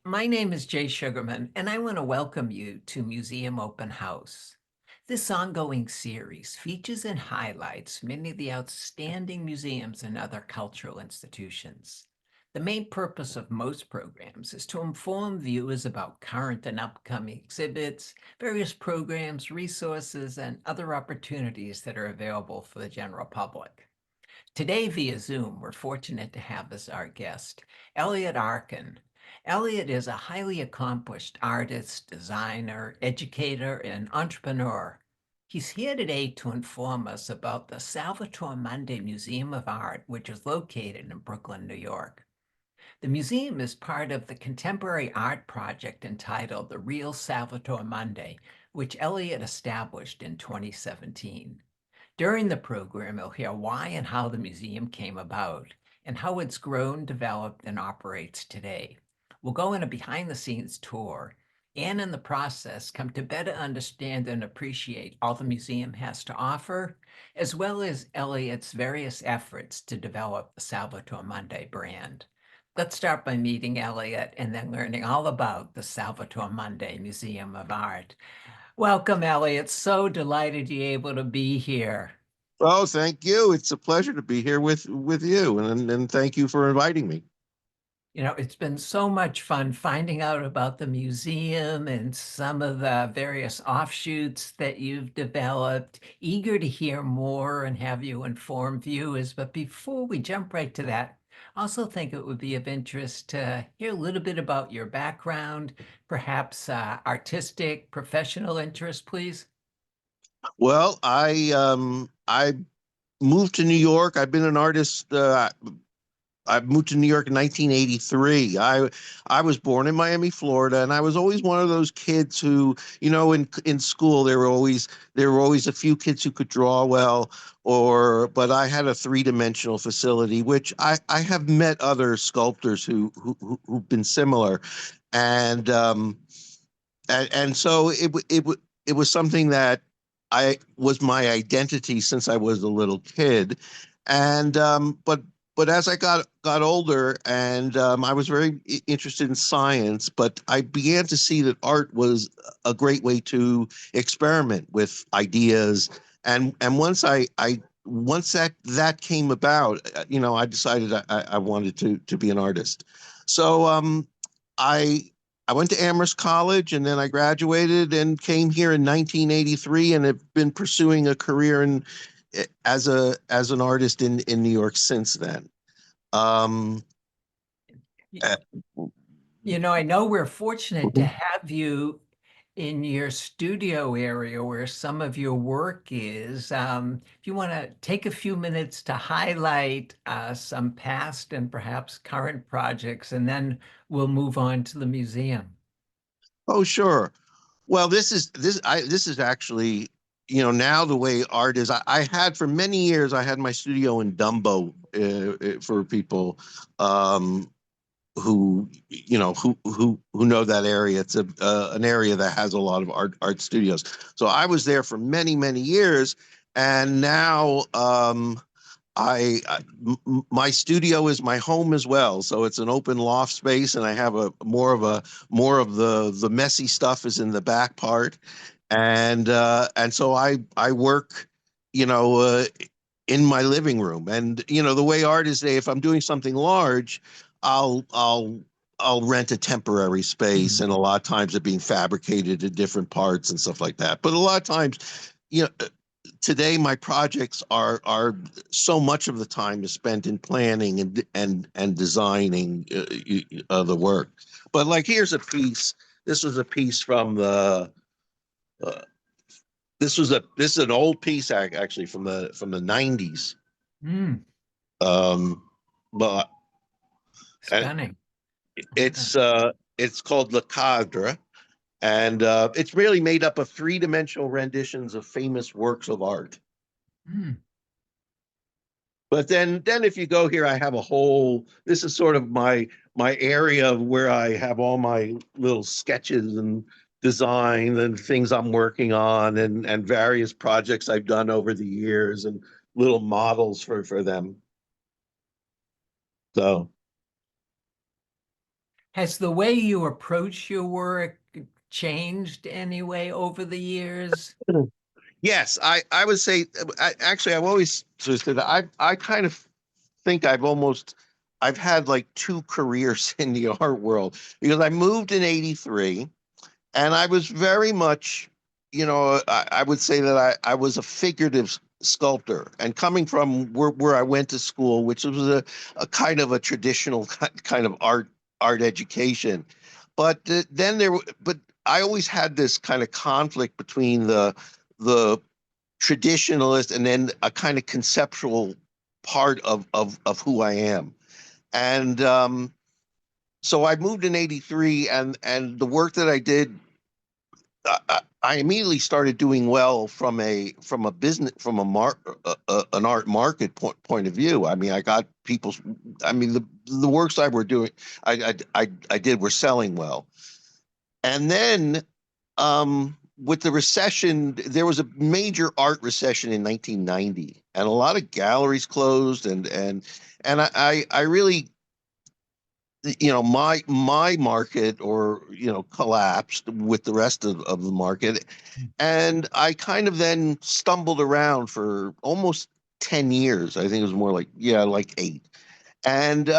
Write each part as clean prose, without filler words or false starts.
My name is Jay Sugarman, and I want to welcome you to Museum Open House. This ongoing series features and highlights many of the outstanding museums and other cultural institutions. The main purpose of most programs is to inform viewers about current and upcoming exhibits, various programs, resources, and other opportunities that are available for the general public. Today, via Zoom, we're fortunate to have as our guest Elliott Arkin. Elliott is a highly accomplished artist, designer, educator, and entrepreneur. He's here today to inform us about the Salvator Mundi Museum of Art, which is located in Brooklyn, New York. The museum is part of the contemporary art project entitled the Real Salvator Mundi, which Elliott established in 2017. During the program, you'll hear why and how the museum came about and how it's grown, developed, and operates today. We'll go on a behind-the-scenes tour and in the process come to better understand and appreciate all the museum has to offer, as well as Elliott's various efforts to develop the Salvator Mundi brand. Let's start by meeting Elliott and then learning all about the Salvator Mundi Museum of Art. Welcome, Elliott. So delighted you're able to be here. Oh, thank you. It's a pleasure to be here with you, and thank you for inviting me. It's been so much fun finding out about the museum and some of the various offshoots that you've developed. Eager to hear more and have you inform viewers. But before we jump right to that, I also think it would be of interest to hear a little bit about your background, perhaps artistic, professional interest, please. Well, I moved to New York. I've been an artist. I moved to New York in 1983. I was born in Miami, Florida, and I was always one of those kids who, in school there were always a few kids who could draw well, but I had a three-dimensional facility, which I have met other sculptors who've been similar, and so it was something that I was my identity since I was a little kid, and but as I got older, and I was very interested in science, but I began to see that art was a great way to experiment with ideas, and once that came about, I decided I wanted to be an artist. So I I went to Amherst College, and then I graduated and came here in 1983, and have been pursuing a career as an artist in New York since then. Um, uh, I know we're fortunate to have you in your studio area where some of your work is. If you want to take a few minutes to highlight some past and perhaps current projects, and then we'll move on to the museum. oh, sure. Well, this is actually, now the way art is. I had for many years. I had my studio in Dumbo, for people um, who know that area. It's an area that has a lot of art studios. So I was there for many years, and now my studio is my home as well. So it's an open loft space, and I have a more of the messy stuff is in the back part, and so I work, you know. In my living room, and the way art is today, if I'm doing something large, I'll I'll I'll rent a temporary space, Mhm. and a lot of times they're being fabricated in different parts and stuff like that. But a lot of times, you know, today my projects are so much of the time is spent in planning and designing the work. But like, here's a piece. This was a piece from the. Uh, this is an old piece, actually, from the 90s. Mm, Um, but and stunning. Okay. it's called Le Cadre, and it's really made up of three-dimensional renditions of famous works of art. Mm. But then if you go here, I have a whole. This is sort of my area of where I have all my little sketches and design and things I'm working on, and various projects I've done over the years, and little models for them. So Has the way you approach your work changed anyway over the years? Yes, I would say actually I've always sort of said that I kind of think I've had like two careers in the art world because I moved in '83 and I was very much, I would say that I was a figurative sculptor and coming from where I went to school, which was a kind of a traditional kind of art education. But then but I always had this kind of conflict between the traditionalist and then a kind of conceptual part of who I am. And so I moved in '83 and the work that I did I immediately started doing well from a business from an art market point of view. I mean, I got people's. I mean, the works I were doing, I did were selling well, and then with the recession, there was a major art recession in 1990, and a lot of galleries closed, and I really my market or collapsed with the rest of the market and I kind of then stumbled around for almost 10 years. I think it was more like yeah, like 8. And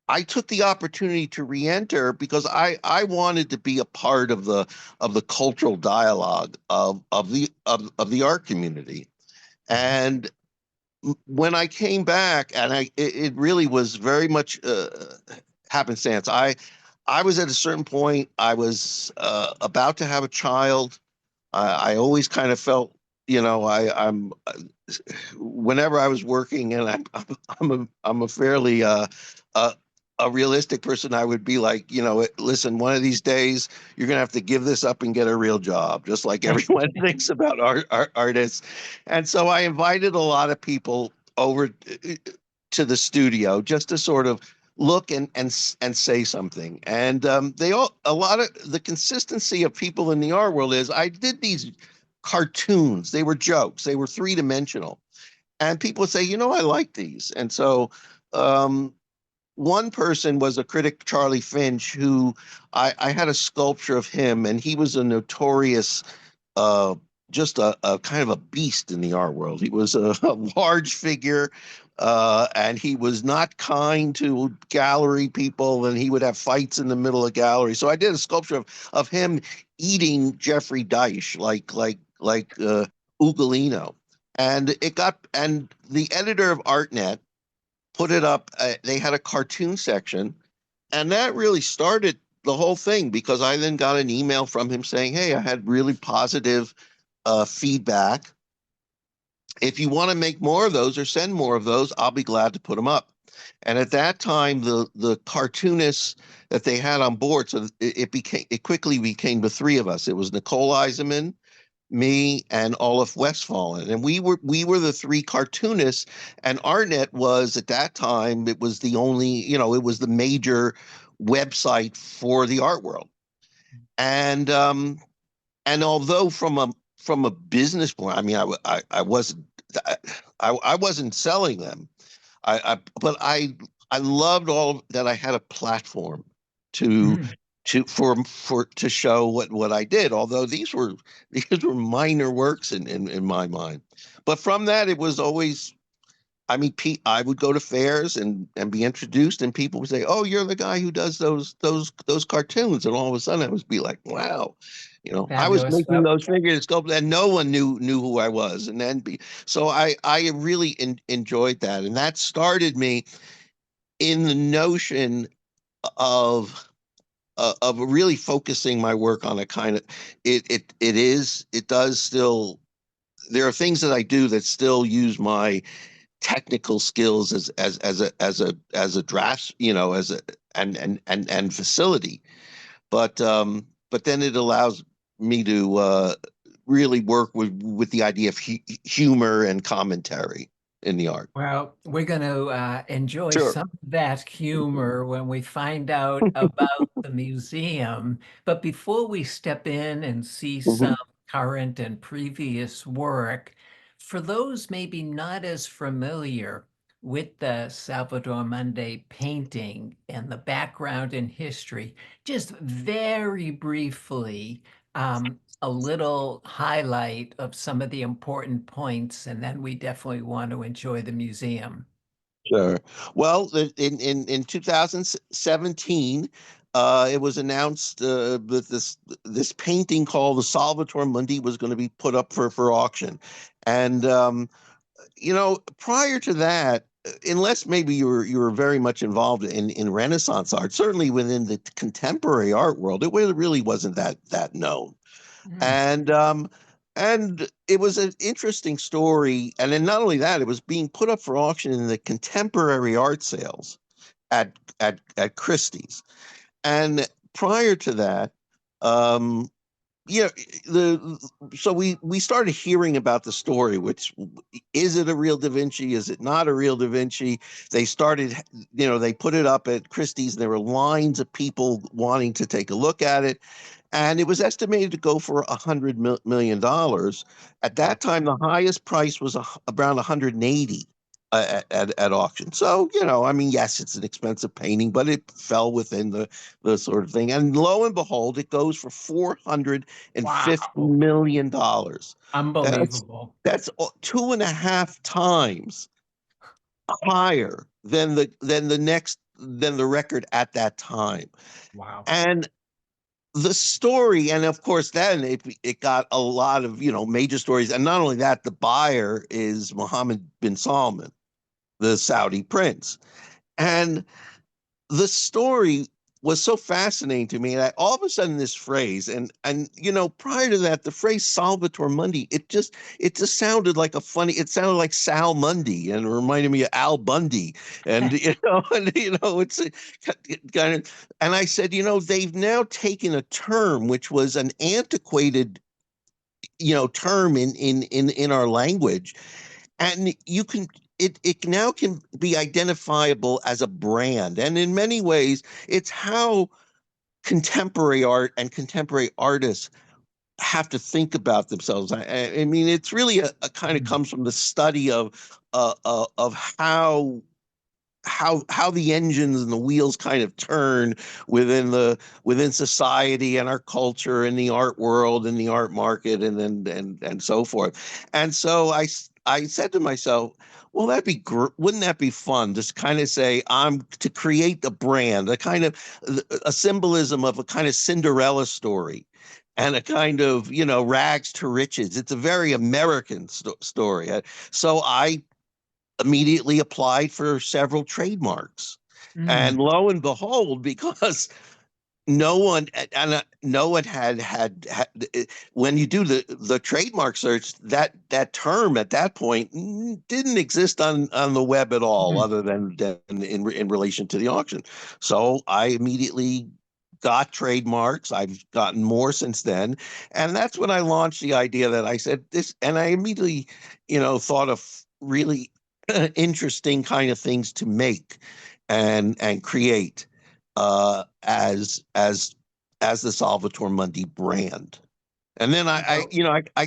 I took the opportunity to re-enter because I wanted to be a part of the cultural dialogue of the art community. And when I came back, and it really was very much happenstance. I was at a certain point. I was about to have a child. I always kind of felt, I'm whenever I was working, and I'm a fairly uh, a realistic person. I would be like, listen, one of these days you're gonna have to give this up and get a real job, just like everyone thinks about artists. And so I invited a lot of people over to the studio just to sort of look and say something. And they all a lot of the consistency of people in the art world is I did these cartoons. They were jokes. They were three-dimensional. And people would say, I like these. And so um, one person was a critic, Charlie Finch, who I had a sculpture of him, and he was a notorious uh, just a kind of a beast in the art world. He was a large figure, and he was not kind to gallery people, and he would have fights in the middle of gallery. So I did a sculpture of him eating Jeffrey Deitch, like Ugolino, and the editor of ArtNet put it up. They had a cartoon section, and that really started the whole thing because I then got an email from him saying, "Hey, I had really positive feedback. If you want to make more of those or send more of those, I'll be glad to put them up." And at that time, the cartoonists that they had on board, so it quickly became the three of us. It was Nicole Eisenman, me, and Olaf Westfalen, and we were the three cartoonists. And Artnet was at that time it was the only it was the major website for the art world. And although from a business point, I mean, I wasn't I wasn't selling them. But I loved all that I had a platform to Mhm. to show what I did. Although these were minor works in my mind. But from that, it was always I mean, I would go to fairs and be introduced, and people would say, "Oh, you're the guy who does those cartoons." And all of a sudden, I would be like, "Wow, I was Fabulous. making those figures sculpt, and no one knew who I was." And then so I really enjoyed that, and that started me in the notion of of really focusing my work on a kind of it does still there are things that I do that still use my technical skills as a draft, as a and facility. But then it allows me to really work with the idea of humor and commentary in the art. Well, we're going to enjoy Sure. some of that humor when we find out about the museum. But before we step in and see some Mhm. current and previous work, for those maybe not as familiar, with the Salvador Mundi painting and the background and history, just very briefly, a little highlight of some of the important points, and then we definitely want to enjoy the museum. Sure. Well, in 2017, it was announced that this painting called the Salvator Mundi was going to be put up for auction, and prior to that, unless maybe you were very much involved in Renaissance art, certainly within the contemporary art world, it really wasn't that known. Mm. And it was an interesting story. And then not only that, it was being put up for auction in the contemporary art sales at Christie's. And prior to that, um, yeah, the so we started hearing about the story, which is it a real Da Vinci? Is it not a real Da Vinci? They started, they put it up at Christie's, and there were lines of people wanting to take a look at it, and it was estimated to go for $100 million. At Wow. that time, the highest price was around 180 at auction. So, I mean, yes, it's an expensive painting, but it fell within the sort of thing. And lo and behold, it goes for $450 Wow. million. That's Unbelievable. that's two and a half times higher than the record at that time. Wow. And the story, and of course then it got a lot of major stories, and not only that, the buyer is Mohammed bin Salman, the Saudi prince. And the story was so fascinating to me that all of a sudden this phrase, and prior to that, the phrase Salvator Mundi, it just sounded like it sounded like Sal Mundy, and it reminded me of Al Bundy. And it's kind of, and I said, they've now taken a term which was an antiquated term in our language, and it now can be identifiable as a brand. And in many ways, it's how contemporary art and contemporary artists have to think about themselves. I mean, it's really a kind of Mm. comes from the study of how the engines and the wheels kind of turn within society and our culture and the art world and the art market, and so forth. And so I said to myself, well, wouldn't that be fun, just kind of say I'm to create the brand, a symbolism of a kind of Cinderella story, and a kind of rags to riches. It's a very American story. So I immediately applied for several trademarks. Mm. And lo and behold, because no one had when you do the trademark search, that term at that point didn't exist on the web at all, Mm. other than in relation to the auction. So I immediately got trademarks. I've gotten more since then, and that's when I launched the idea that I said this, and I immediately thought of really interesting kind of things to make and create as the Salvatore Mundi brand. And then Well, I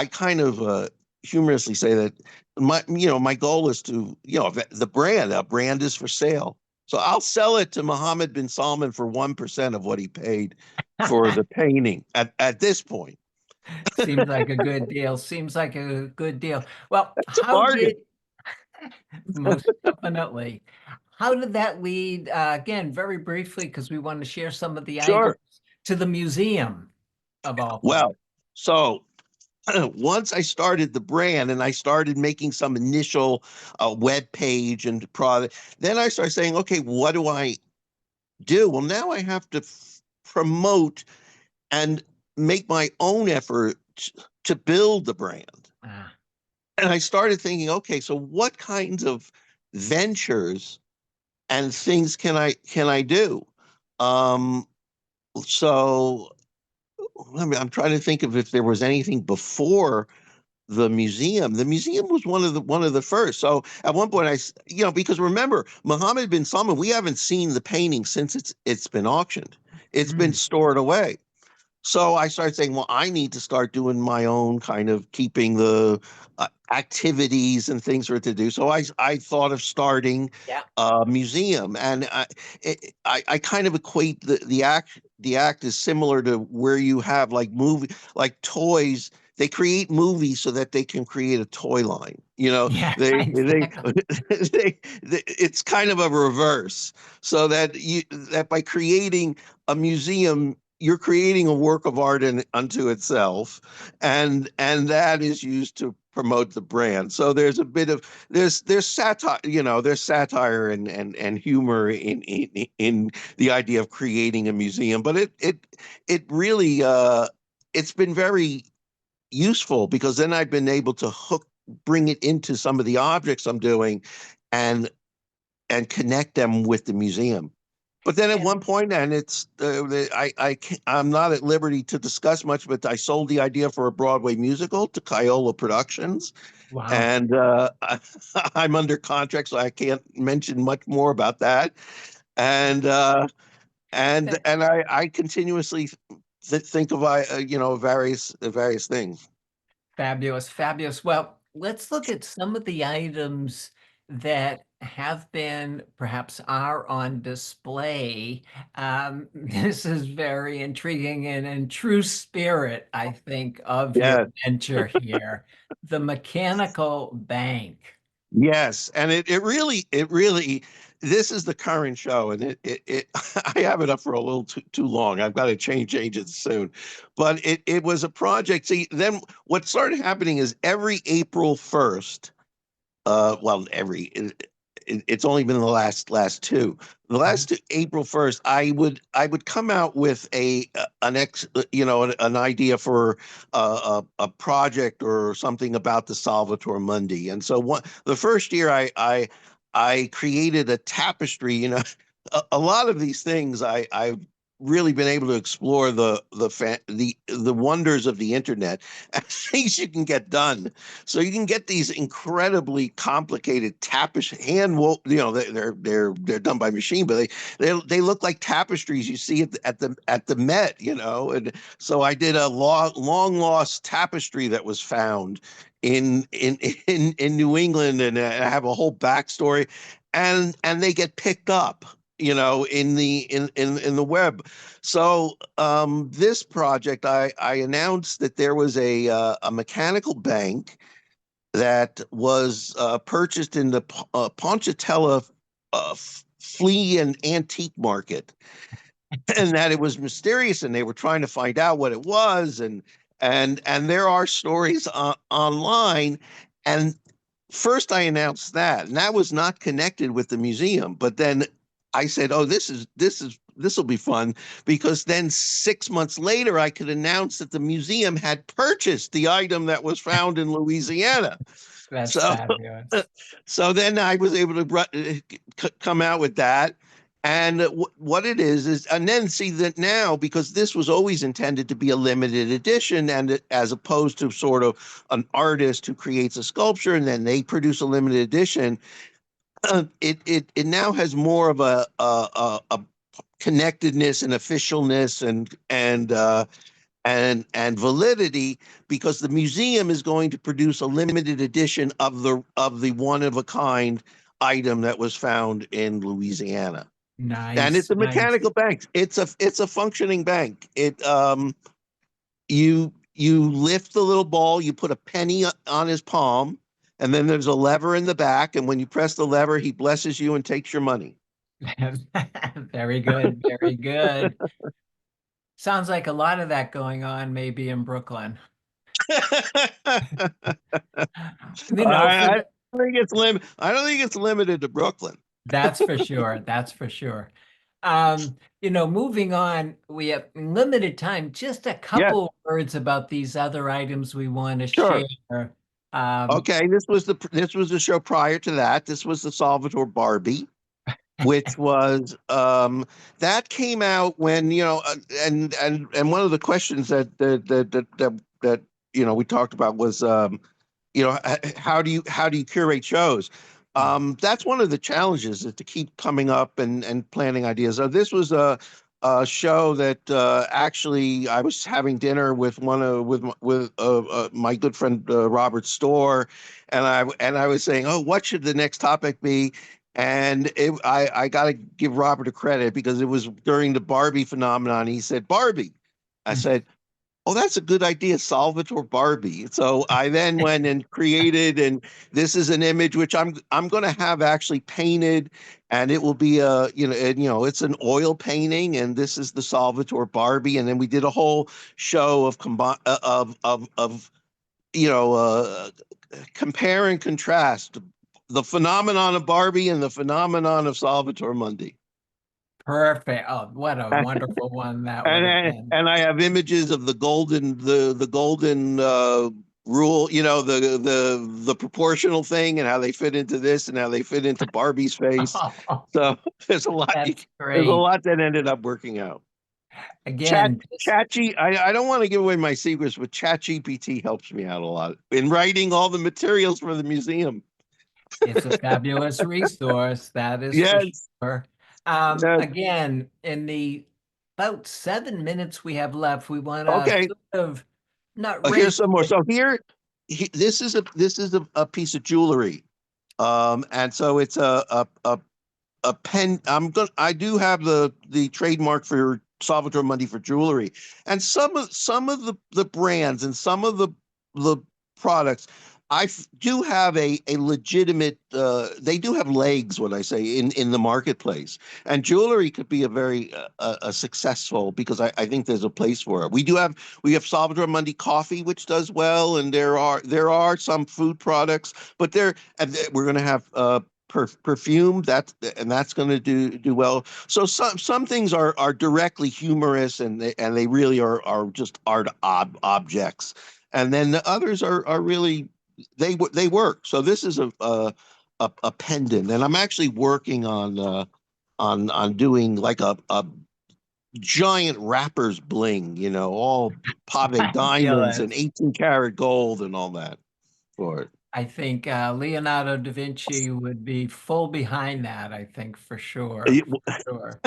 kind of humorously say that my goal is to the brand is for sale. So I'll sell it to Mohammed bin Salman for 1% of what he paid for the painting at this point. seems like a good deal. Seems like a good deal. Well, It's a bargain. most definitely, how did that lead, again, very briefly, because we want to share some of the items, Sure. to the museum of all things? Well, so once I started the brand and I started making some initial web page and product, then I started saying, okay, what do I do? Well, now I have to promote and make my own effort to build the brand. Ah. And I started thinking, okay, so what kinds of ventures and things can I do? Um, so I'm trying to think of if there was anything before the museum. The museum was one of the first. So at one point, because remember, Mohammed bin Salman, we haven't seen the painting since it's been auctioned. It's been Mm. stored away. So I started saying, well, I need to start doing my own kind of keeping activities and things for it to do. So I thought of starting Yeah. a museum, and I kind of equate the act is similar to where you have like like toys. They create movies so that they can create a toy line. Yeah, They exactly. it's kind of a reverse, so that by creating a museum, you're creating a work of art unto itself, and that is used to promote the brand. So there's a bit of there's satire, there's satire and humor in the idea of creating a museum, but it really it's been very useful, because then I've been able to bring it into some of the objects I'm doing, and connect them with the museum. But then at And one point, and I'm not at liberty to discuss much, but I sold the idea for a Broadway musical to Kiola Productions, wow. and I'm under contract, so I can't mention much more about that. And I continuously think of various things. Fabulous, fabulous. Well, let's look at some of the items that have been, perhaps are on display. This is very intriguing and in true spirit, I think, of your Yeah. venture here. The mechanical bank. Yes, and it really this is the current show, and it I have it up for a little too long. I've got to change agents soon, but it was a project. See, then what started happening is every April 1st, well, it's only been the last two. The last two, April 1st, I would come out with an idea for a project or something about the Salvator Mundi. And so the first year I created a tapestry. A lot of these things I've really been able to explore the wonders of the internet and things you can get done. So you can get these incredibly complicated tapestry hand woven. They're done by machine, but they look like tapestries you see at the Met. And so I did a long lost tapestry that was found in New England, and I have a whole backstory, and they get picked up, in the web. So this project, I announced that there was a mechanical bank that was purchased in the Ponchatoula flea and antique market, and that it was mysterious, and they were trying to find out what it was, and there are stories online. And first I announced that, and that was not connected with the museum. But then I said, "Oh, this will be fun," because then 6 months later I could announce that the museum had purchased the item that was found in Louisiana. That's So, fabulous. so then I was able to come out with that. And what it is, and then see that now, because this was always intended to be a limited edition, and as opposed to sort of an artist who creates a sculpture and then they produce a limited edition, it now has more of a connectedness and officialness and validity, because the museum is going to produce a limited edition of the one of a kind item that was found in Louisiana. And it's Nice, a nice. mechanical bank. It's a functioning bank. You lift the little ball, you put a penny on his palm, and then there's a lever in the back, and when you press the lever, he blesses you and takes your money. Very good, very good. Sounds like a lot of that going on maybe in Brooklyn. For I the, don't think I don't think it's limited to Brooklyn. that's for sure. That's for sure. Moving on, we have limited time. Just a Yes, couple words about these other items we want to sure. share. Um, Okay, this was the show prior to that. This was the Salvatore Barbie, which was that came out when, and one of the questions that we talked about was, how do you curate shows? That's one of the challenges, is to keep coming up and planning ideas. This was show that actually I was having dinner with one of with my good friend Robert Storr, and I was saying, oh, what should the next topic be? And I got to give Robert a credit because it was during the Barbie phenomenon. He said Barbie. I said, oh, that's a good idea, Salvatore Barbie. So I then went and created, and this is an image which I'm going to have actually painted, and it will be it's an oil painting, and this is the Salvatore Barbie, and then we did a whole show of you know compare and contrast the phenomenon of Barbie and the phenomenon of Salvatore Mundi. Perfect. Oh, what a wonderful one that would And have I, been. and I have images of the golden rule, the proportional thing and how they fit into this and how they fit into Barbie's face. So there's a lot That's there's a great. lot that ended up working out. Again, just I don't want to give away my secrets, but Chat GPT helps me out a lot in writing all the materials for the museum. it's a fabulous resource, that is for Yes, sure. yes. Again, in the about 7 minutes we have left, we want to Okay. sort of not Here's race, some more. but So this is a piece of jewelry. And so it's a pen. I do have the trademark for Salvatore Mundi for jewelry, and some of the brands and some of the products. Do have a legitimate. They do have legs, what I say, in the marketplace, and jewelry could be a very a successful because I think there's a place for it. We have Salvatore Mundi coffee, which does well, and there are some food products, but we're going to have perfume that's going to do well. So some things are directly humorous and they really are just art objects, and then the others are really they work. So this is a pendant, and I'm actually working on doing like a giant wrappers bling, all pave diamonds and fabulous. 18 karat gold and all that for it. I think Leonardo da Vinci would be full behind that, I think, for sure. It- For sure.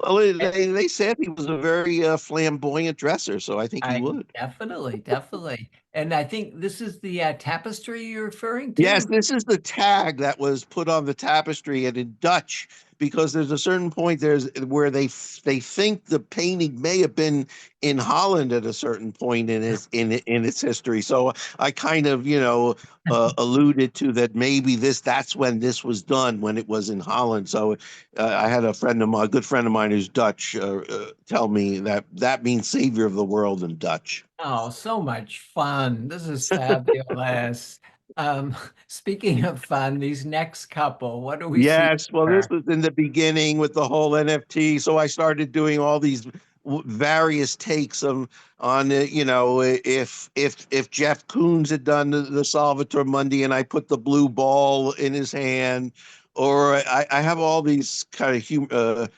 Well, Eh, they said he was a very flamboyant dresser, so I think he I would. definitely, definitely. And I think this is the tapestry you're referring Yes, to. this is the tag that was put on the tapestry and in Dutch because there's a certain point there's where they think the painting may have been in Holland at a certain point in its history. So I kind of alluded to that maybe that's when this was done when it was in Holland. So I had a good friend of mine who's Dutch tell me that that means savior of the world in Dutch. Oh, so much fun. This is fabulous. Um, speaking of fun, these next couple, what do we see Yes, well, this here? was in the beginning with the whole NFT. So I started doing all these various takes on if Jeff Koons had done the Salvatore Mundi and I put the blue ball in his hand, or I have all these kind of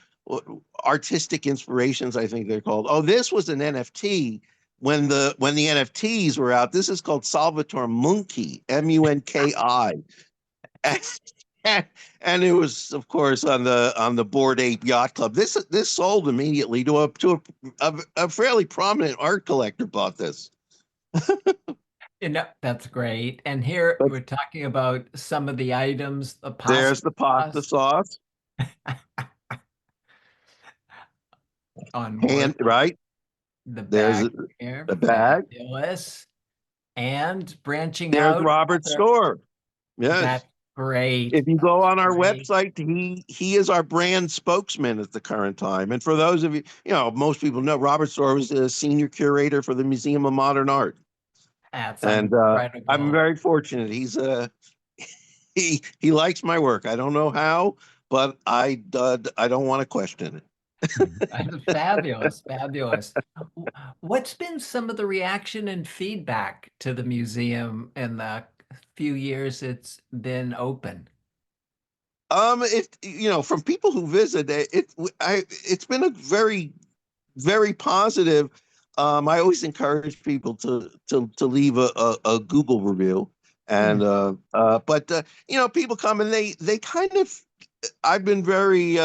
artistic inspirations. I think they're called. Oh, this was an NFT when the NFTs were out. This is called Salvatore Munki, Munki. And it was, of course, on the Bored Ape Yacht Club. This sold immediately a fairly prominent art collector. Bought this, That's great. And here but we're talking about some of the items, the there's pasta the pasta sauce sauce, on wood, hand right the there's bag here, the bag. fabulous. And branching There's out, Robert's store. Yes, that's great. if you go That's on our great. website, he is our brand spokesman at the current time. And for those of you, most people know Robert Storr was the senior curator for the Museum of Modern Art. That's And I'm incredible. very fortunate. He likes my work. I don't know how, but I don't want to question it. That's fabulous, fabulous. What's been some of the reaction and feedback to the museum in the few years it's been open? It from people who visit it's been a very positive. I always encourage people to leave a Google review, and Mm. but people come and they kind of I've been very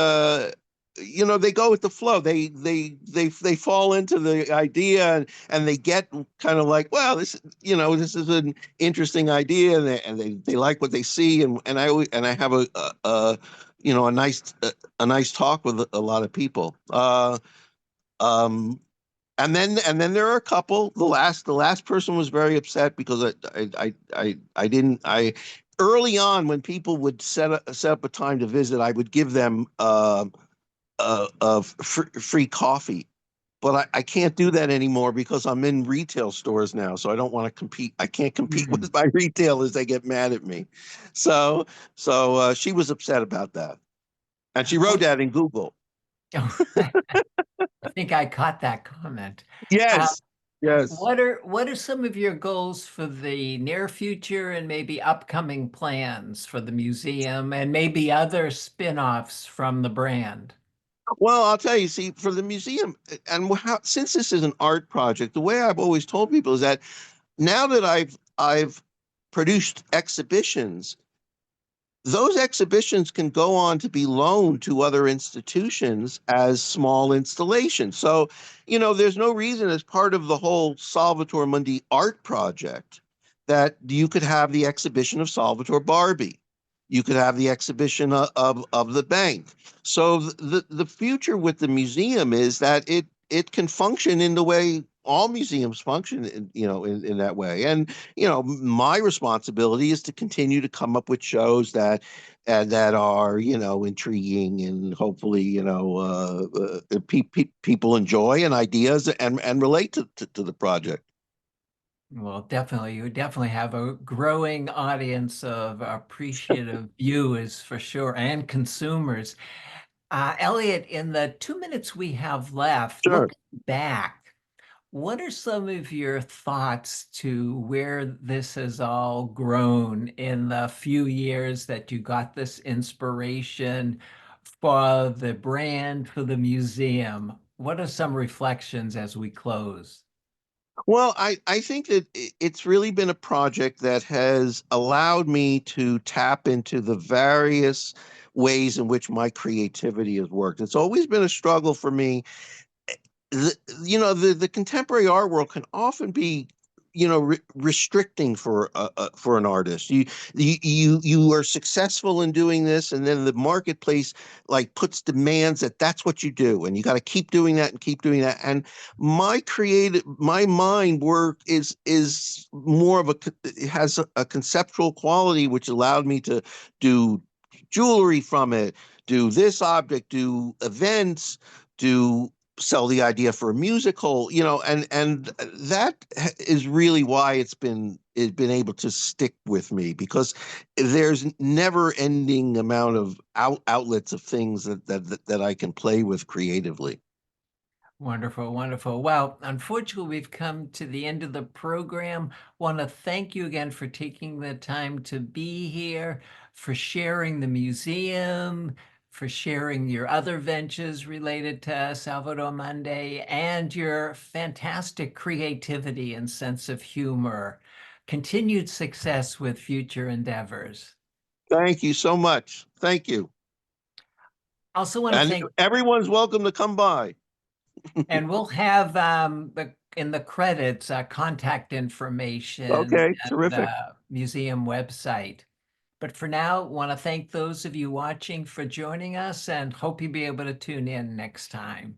they go with the flow. They fall into the idea, and they get kind of like, well, this is an interesting idea, and they like what they see, and I have a nice talk with a lot of people. Um, and then there are a couple. The last person was very upset because I didn't I early on, when people would set up a time to visit, I would give them free coffee. But I can't do that anymore because I'm in retail stores now, so I don't want to compete. I can't compete Mhm. with my retailers; they get mad at me. So she was upset about that, and she wrote Well, that in Google. I think I caught that comment. Uh, Yes, yes. what are some of your goals for the near future and maybe upcoming plans for the museum and maybe other spin-offs from the brand? Well, I'll tell you, see, for the museum, and since this is an art project, the way I've always told people is that now that I've produced exhibitions, those exhibitions can go on to be loaned to other institutions as small installations. So, there's no reason, as part of the whole Salvator Mundi art project, that you could have the exhibition of Salvatore Barbie. You could have the exhibition of the bank. So the future with the museum is that it can function in the way all museums function in that way. And my responsibility is to continue to come up with shows that are intriguing, and hopefully people enjoy, and ideas, and relate to the project. Well, definitely, you definitely have a growing audience of appreciative viewers for sure, and consumers. Elliot, in the 2 minutes we have left, Sure. looking back, what are some of your thoughts to where this has all grown in the few years that you got this inspiration for the brand, for the museum? What are some reflections as we close? Well, I think that it's really been a project that has allowed me to tap into the various ways in which my creativity has worked. It's always been a struggle for me. The contemporary art world can often be restricting for an artist. You are successful in doing this, and then the marketplace like puts demands that that's what you do, and you got to keep doing that and keep doing that. And my mind work is more of it has a conceptual quality, which allowed me to do jewelry from it, do this object, do events, do sell the idea for a musical, and that is really why it's been able to stick with me, because there's never ending amount of outlets of things that I can play with creatively. Wonderful, wonderful. Well, unfortunately, we've come to the end of the program. Want to thank you again for taking the time to be here, for sharing the museum, for sharing your other ventures related to Salvador Mundi, and your fantastic creativity and sense of humor. Continued success with future endeavors. Thank you so much. Thank you. Also want to And thank everyone's welcome to come by. And we'll have the in the credits contact information Okay, and terrific. the museum website. But for now, want to thank those of you watching for joining us and hope you'll be able to tune in next time.